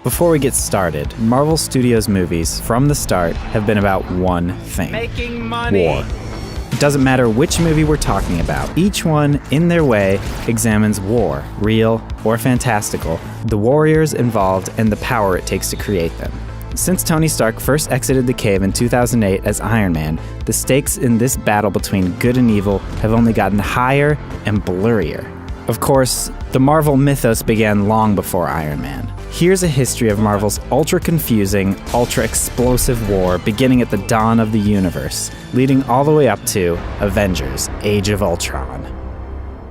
Before we get started, Marvel Studios movies, from the start, have been about one thing. Making money. War. It doesn't matter which movie we're talking about. Each one, in their way, examines war, real or fantastical, the warriors involved, and the power it takes to create them. Since Tony Stark first exited the cave in 2008 as Iron Man, the stakes in this battle between good and evil have only gotten higher and blurrier. Of course, the Marvel mythos began long before Iron Man. Here's a history of Marvel's ultra-confusing, ultra-explosive war beginning at the dawn of the universe, leading all the way up to Avengers: Age of Ultron.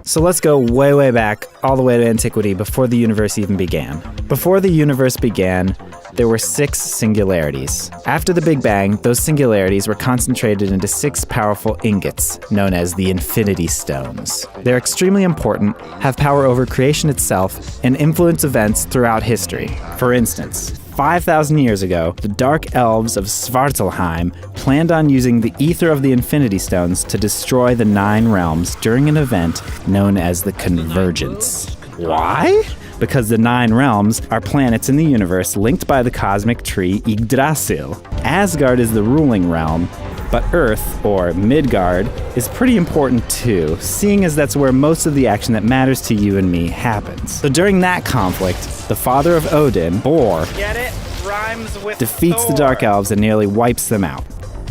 So let's go way, way back, all the way to antiquity, before the universe even began. Before the universe began, there were 6 singularities. After the Big Bang, those singularities were concentrated into 6 powerful ingots, known as the Infinity Stones. They're extremely important, have power over creation itself, and influence events throughout history. For instance, 5,000 years ago, the Dark Elves of Svartalheim planned on using the ether of the Infinity Stones to destroy the 9 realms during an event known as the Convergence. Why? Because the 9 realms are planets in the universe linked by the cosmic tree Yggdrasil. Asgard is the ruling realm, but Earth, or Midgard, is pretty important too, seeing as that's where most of the action that matters to you and me happens. So during that conflict, the father of Odin, Bor, Get it? Rhymes with defeats Thor. the Dark Elves and nearly wipes them out,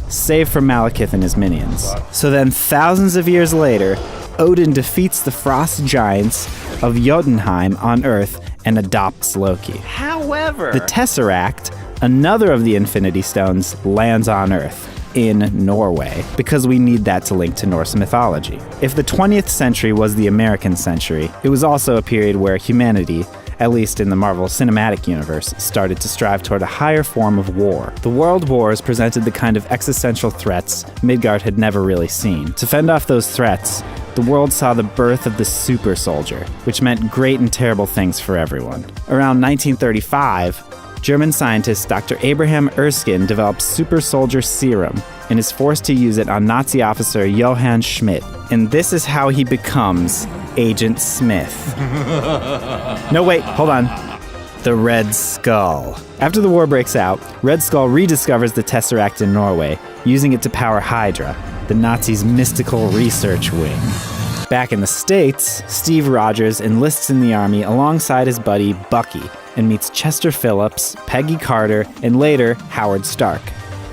save for Malekith and his minions. So then, thousands of years later, Odin defeats the frost giants of Jotunheim on Earth and adopts Loki. However, The Tesseract, another of the Infinity Stones, lands on Earth, in Norway, because we need that to link to Norse mythology. If the 20th century was the American century, it was also a period where humanity, at least in the Marvel Cinematic Universe, started to strive toward a higher form of war. The World Wars presented the kind of existential threats Midgard had never really seen. To fend off those threats, the world saw the birth of the super soldier, which meant great and terrible things for everyone. Around 1935, German scientist Dr. Abraham Erskine develops super soldier serum and is forced to use it on Nazi officer Johann Schmidt. And this is how he becomes Agent Smith. No, wait, hold on. The Red Skull. After the war breaks out, Red Skull rediscovers the Tesseract in Norway, using it to power Hydra, the Nazis' mystical research wing. Back in the States, Steve Rogers enlists in the army alongside his buddy Bucky and meets Chester Phillips, Peggy Carter, and later Howard Stark,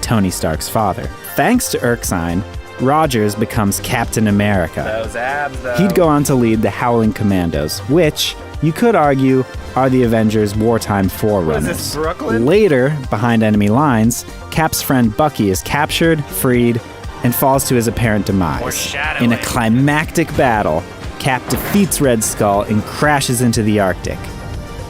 Tony Stark's father. Thanks to Erskine, Rogers becomes Captain America. those abs, though. He'd go on to lead the Howling Commandos, which, you could argue, are the Avengers' wartime forerunners. What is this, Brooklyn? Later, behind enemy lines, Cap's friend Bucky is captured, freed, and falls to his apparent demise. Foreshadowing. In a climactic battle, Cap defeats Red Skull and crashes into the Arctic.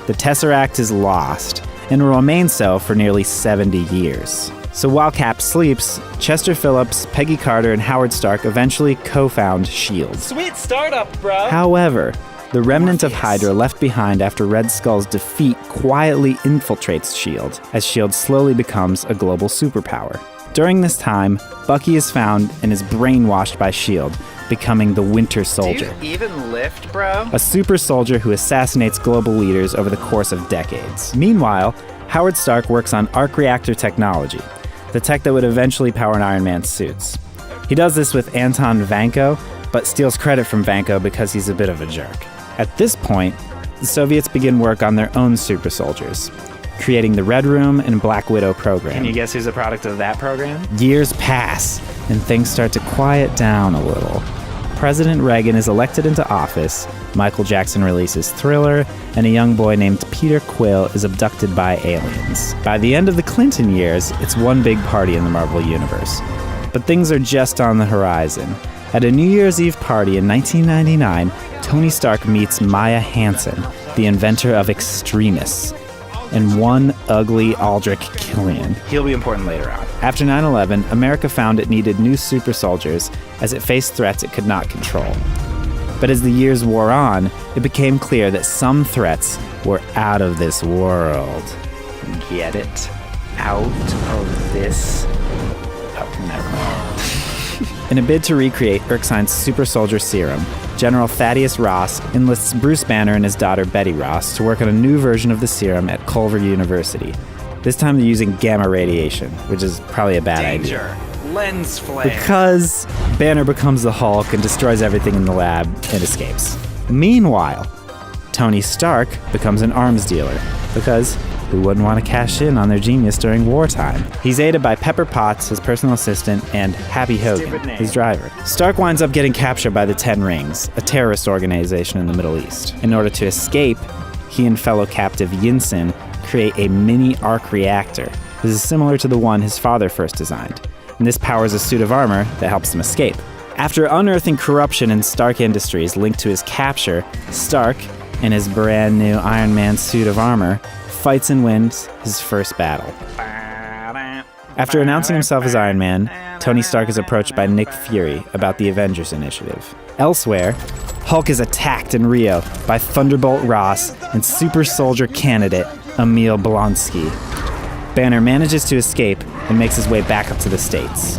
The Tesseract is lost, and will remain so for nearly 70 years. So while Cap sleeps, Chester Phillips, Peggy Carter, and Howard Stark eventually co-found S.H.I.E.L.D. Sweet startup, bro. However, the remnant of Hydra left behind after Red Skull's defeat quietly infiltrates S.H.I.E.L.D., as S.H.I.E.L.D. slowly becomes a global superpower. During this time, Bucky is found and is brainwashed by S.H.I.E.L.D., becoming the Winter Soldier, Do you even lift, bro? a super soldier who assassinates global leaders over the course of decades. Meanwhile, Howard Stark works on arc reactor technology, the tech that would eventually power Iron Man's suits. He does this with Anton Vanko, but steals credit from Vanko because he's a bit of a jerk. At this point, the Soviets begin work on their own super soldiers, creating the Red Room and Black Widow program. Can you guess who's a product of that program? Years pass, and things start to quiet down a little. President Reagan is elected into office, Michael Jackson releases Thriller, and a young boy named Peter Quill is abducted by aliens. By the end of the Clinton years, it's one big party in the Marvel Universe. But things are just on the horizon. At a New Year's Eve party in 1999, Tony Stark meets Maya Hansen, the inventor of Extremis, and one ugly Aldrich Killian. He'll be important later on. After 9/11, America found it needed new super soldiers as it faced threats it could not control. But as the years wore on, it became clear that some threats were out of this world. Get it? Out of this. Oh, never mind. In a bid to recreate Erskine's super soldier serum, General Thaddeus Ross enlists Bruce Banner and his daughter Betty Ross to work on a new version of the serum at Culver University. This time they're using gamma radiation, which is probably a bad idea. Danger. Lens flare. Because Banner becomes the Hulk and destroys everything in the lab and escapes. Meanwhile, Tony Stark becomes an arms dealer, because who wouldn't want to cash in on their genius during wartime? He's aided by Pepper Potts, his personal assistant, and Happy Hogan, his driver. Stark winds up getting captured by the Ten Rings, a terrorist organization in the Middle East. In order to escape, he and fellow captive Yinsen create a mini arc reactor. This is similar to the one his father first designed, and this powers a suit of armor that helps him escape. After unearthing corruption in Stark Industries linked to his capture, Stark, in his brand new Iron Man suit of armor, fights and wins his first battle. After announcing himself as Iron Man, Tony Stark is approached by Nick Fury about the Avengers Initiative. Elsewhere, Hulk is attacked in Rio by Thunderbolt Ross and super soldier candidate Emil Blonsky. Banner manages to escape and makes his way back up to the States.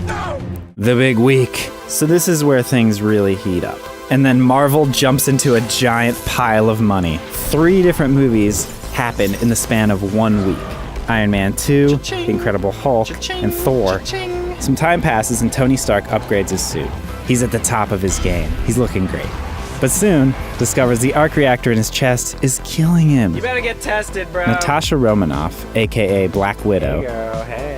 The big week. So this is where things really heat up. And then Marvel jumps into a giant pile of money. 3 different movies happen in the span of 1 week. Iron Man 2, The Incredible Hulk, and Thor. Some time passes and Tony Stark upgrades his suit. He's at the top of his game. He's looking great. But soon discovers the arc reactor in his chest is killing him. You better get tested, bro. Natasha Romanoff, aka Black Widow,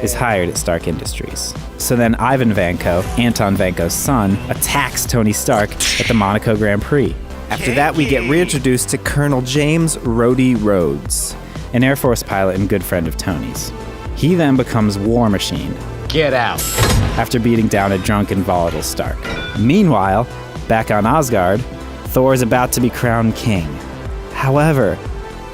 is hired at Stark Industries. So then Ivan Vanko, Anton Vanko's son, attacks Tony Stark at the Monaco Grand Prix. After that, we get reintroduced to Colonel James Rhodey Rhodes, an Air Force pilot and good friend of Tony's. He then becomes War Machine. Get out. After beating down a drunk and volatile Stark. Meanwhile, back on Asgard, Thor is about to be crowned king. However,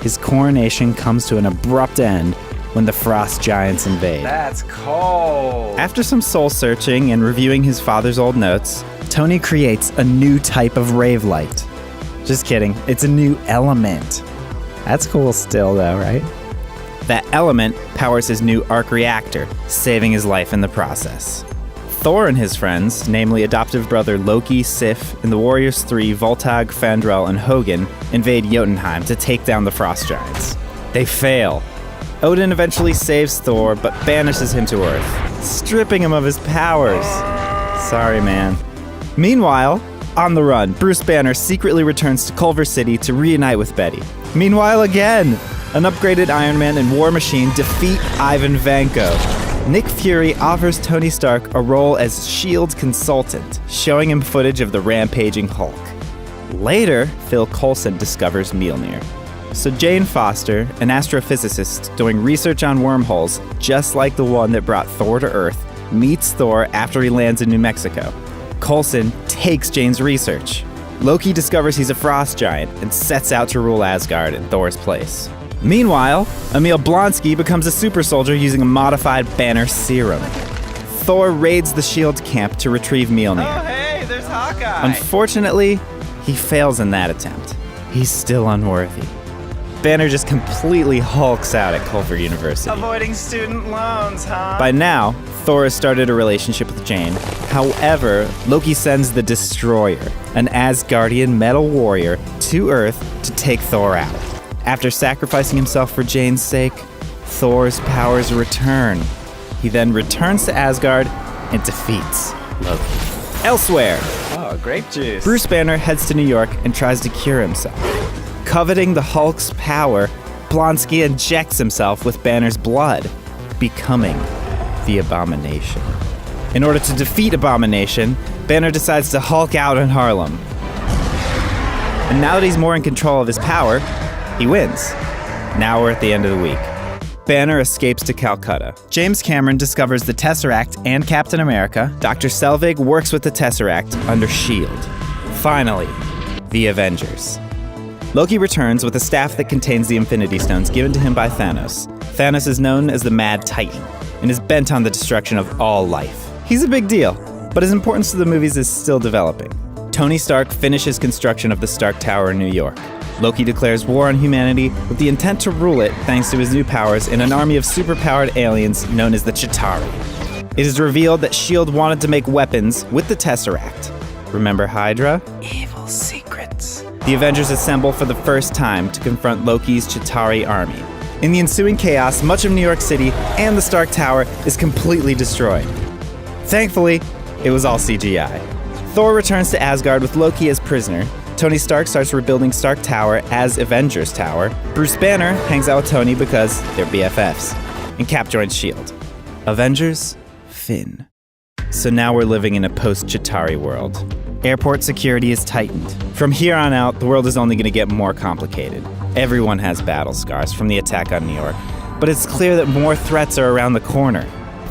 his coronation comes to an abrupt end when the Frost Giants invade. That's cold. After some soul-searching and reviewing his father's old notes, Tony creates a new type of rave light. Just kidding, it's a new element. That's cool still though, right? That element powers his new arc reactor, saving his life in the process. Thor and his friends, namely adoptive brother Loki, Sif, and the Warriors 3, Voltag, Fandrel, and Hogan, invade Jotunheim to take down the Frost Giants. They fail. Odin eventually saves Thor, but banishes him to Earth, stripping him of his powers. Sorry, man. Meanwhile, on the run, Bruce Banner secretly returns to Culver City to reunite with Betty. Meanwhile again, an upgraded Iron Man and War Machine defeat Ivan Vanko. Nick Fury offers Tony Stark a role as S.H.I.E.L.D. consultant, showing him footage of the rampaging Hulk. Later, Phil Coulson discovers Mjolnir. So Jane Foster, an astrophysicist doing research on wormholes, just like the one that brought Thor to Earth, meets Thor after he lands in New Mexico. Coulson takes Jane's research. Loki discovers he's a frost giant and sets out to rule Asgard in Thor's place. Meanwhile, Emil Blonsky becomes a super soldier using a modified Banner serum. Thor raids the S.H.I.E.L.D. camp to retrieve Mjolnir. Oh, hey, there's Hawkeye. Unfortunately, he fails in that attempt. He's still unworthy. Banner just completely hulks out at Culver University. Avoiding student loans, huh? By now, Thor has started a relationship with Jane. However, Loki sends the Destroyer, an Asgardian metal warrior, to Earth to take Thor out. After sacrificing himself for Jane's sake, Thor's powers return. He then returns to Asgard and defeats Loki. Elsewhere, Oh, grape juice. Bruce Banner heads to New York and tries to cure himself. Coveting the Hulk's power, Blonsky injects himself with Banner's blood, becoming the Abomination. In order to defeat Abomination, Banner decides to Hulk out in Harlem. And now that he's more in control of his power, he wins. Now we're at the end of the week. Banner escapes to Calcutta. James Cameron discovers the Tesseract and Captain America. Dr. Selvig works with the Tesseract under S.H.I.E.L.D. Finally, the Avengers. Loki returns with a staff that contains the Infinity Stones given to him by Thanos. Thanos is known as the Mad Titan and is bent on the destruction of all life. He's a big deal, but his importance to the movies is still developing. Tony Stark finishes construction of the Stark Tower in New York. Loki declares war on humanity with the intent to rule it thanks to his new powers in an army of superpowered aliens known as the Chitauri. It is revealed that S.H.I.E.L.D. wanted to make weapons with the Tesseract. Remember Hydra? Evil Secrets. The Avengers assemble for the first time to confront Loki's Chitauri army. In the ensuing chaos, much of New York City and the Stark Tower is completely destroyed. Thankfully, it was all CGI. Thor returns to Asgard with Loki as prisoner. Tony Stark starts rebuilding Stark Tower as Avengers Tower. Bruce Banner hangs out with Tony because they're BFFs. And Cap joins S.H.I.E.L.D. Avengers, Finn. So now we're living in a post-Chitauri world. Airport security is tightened. From here on out, the world is only going to get more complicated. Everyone has battle scars from the attack on New York, but it's clear that more threats are around the corner.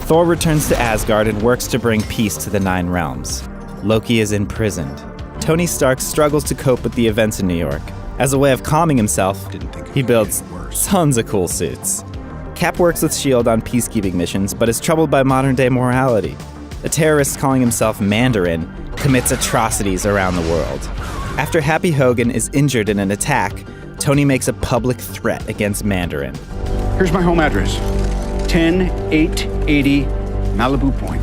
Thor returns to Asgard and works to bring peace to the Nine Realms. Loki is imprisoned. Tony Stark struggles to cope with the events in New York. As a way of calming himself, he builds tons of cool suits. Cap works with S.H.I.E.L.D. on peacekeeping missions, but is troubled by modern-day morality. A terrorist calling himself Mandarin commits atrocities around the world. After Happy Hogan is injured in an attack, Tony makes a public threat against Mandarin. Here's my home address. 10880 Malibu Point,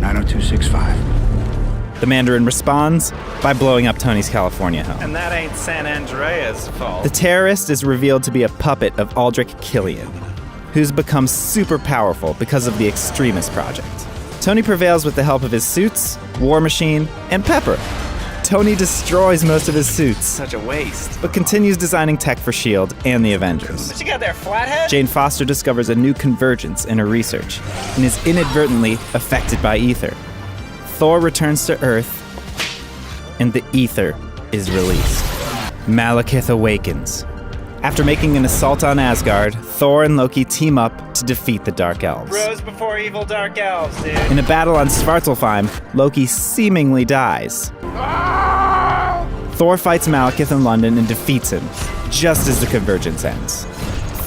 90265. The Mandarin responds by blowing up Tony's California home. And that ain't San Andreas' fault. The terrorist is revealed to be a puppet of Aldrich Killian, who's become super powerful because of the Extremist Project. Tony prevails with the help of his suits, War Machine, and Pepper. Tony destroys most of his suits, Such a waste. but continues designing tech for S.H.I.E.L.D. and the Avengers. What you got there, flathead? Jane Foster discovers a new convergence in her research and is inadvertently affected by ether. Thor returns to Earth, and the ether is released. Malekith awakens. After making an assault on Asgard, Thor and Loki team up to defeat the Dark Elves. Bros before evil dark elves, dude. In a battle on Svartalfheim, Loki seemingly dies. Thor fights Malekith in London and defeats him, just as the convergence ends.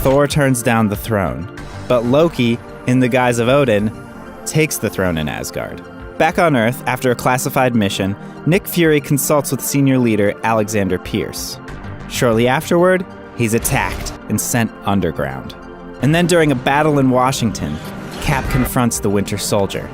Thor turns down the throne, but Loki, in the guise of Odin, takes the throne in Asgard. Back on Earth, after a classified mission, Nick Fury consults with senior leader Alexander Pierce. Shortly afterward, he's attacked and sent underground. And then during a battle in Washington, Cap confronts the Winter Soldier,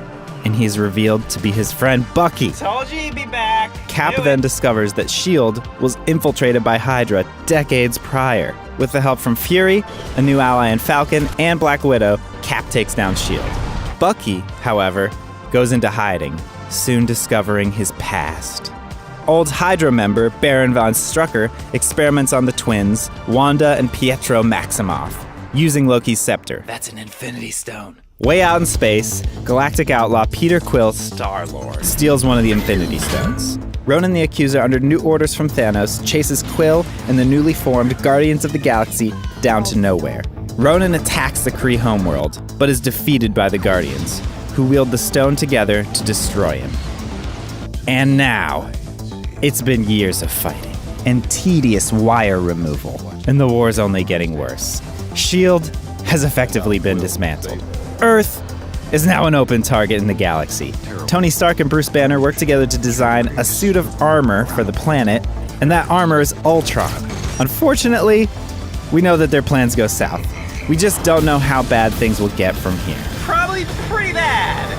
and he's revealed to be his friend Bucky. Told you he'd be back. Cap Knew then it. discovers that S.H.I.E.L.D. was infiltrated by Hydra decades prior. With the help from Fury, a new ally in Falcon, and Black Widow, Cap takes down S.H.I.E.L.D. Bucky, however, goes into hiding, soon discovering his past. Old Hydra member Baron von Strucker experiments on the twins, Wanda and Pietro Maximoff, using Loki's scepter. That's an Infinity Stone. Way out in space, galactic outlaw Peter Quill, Star-Lord, steals one of the Infinity Stones. Ronan the Accuser, under new orders from Thanos, chases Quill and the newly formed Guardians of the Galaxy down to nowhere. Ronan attacks the Kree homeworld, but is defeated by the Guardians, who wield the stone together to destroy him. And now, it's been years of fighting and tedious wire removal, and the war's only getting worse. S.H.I.E.L.D. has effectively been dismantled. Earth is now an open target in the galaxy. Tony Stark and Bruce Banner work together to design a suit of armor for the planet, and that armor is Ultron. Unfortunately, we know that their plans go south. We just don't know how bad things will get from here. Probably pretty bad.